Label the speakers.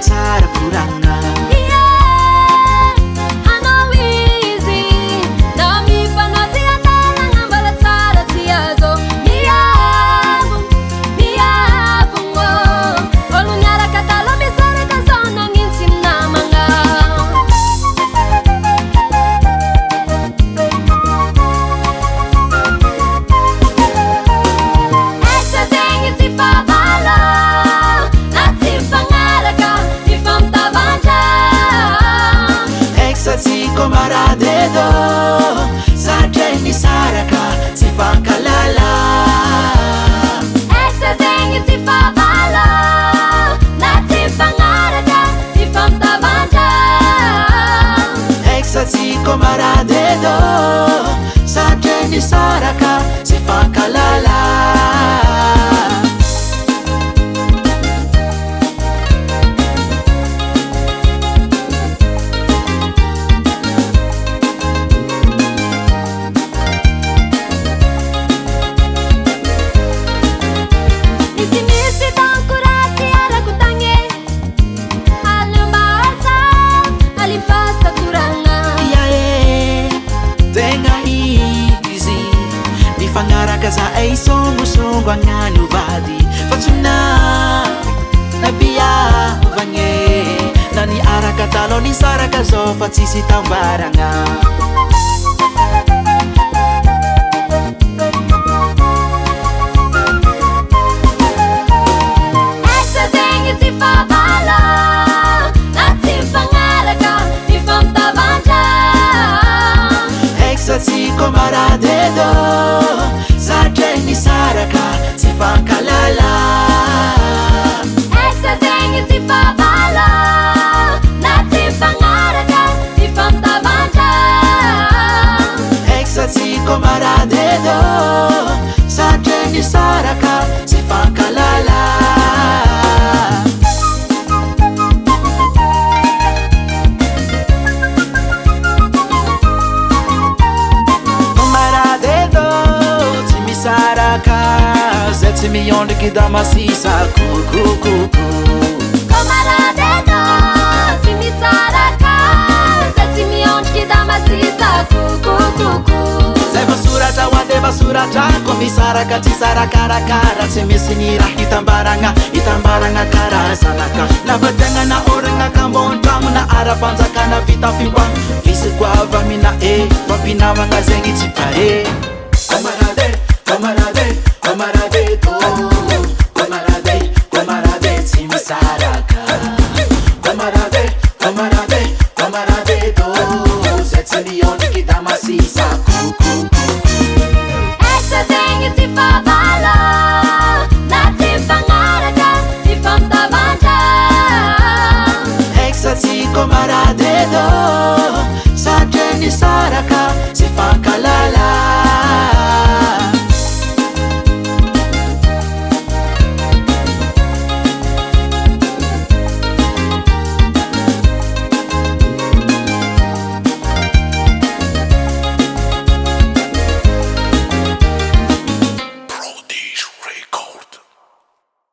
Speaker 1: Tsara kuranga Komaradedo Sajeni saraka Tifankalala
Speaker 2: Exazengi tifavala Natifangaraka Tifamtavanja
Speaker 1: Exati komaradedo Sajeni saraka Tifankalala Fangarakaza ay songo-songo ang anuvadi Fatsuna Nabia vange Nani arakatalo ni sarakazo Fatsisitang baranga
Speaker 2: Exazengi tifavala Natifangaraka Tifamtavanja
Speaker 1: Exati komaradedo Sajeni saraka Tifankalala
Speaker 2: Exazengi tifavala Natifangaraka Tifamtavanja
Speaker 1: Exati komaradedo Sajeni saraka Tifankalala Zeti mionde kidamasisa kukukuku
Speaker 2: Komaradedo Timisaraka Zeti mionde kidamasisa kukukuku
Speaker 1: Zay vasuratra wande vasuratra Komisaraka tisarakarakara Tsy misy ny raha hitambaragna karazanaka Navategna na oragna kambon-tragno Na ara-panjakana vita fimboagna Visy goava mina Vampinamagna zegny tsy pare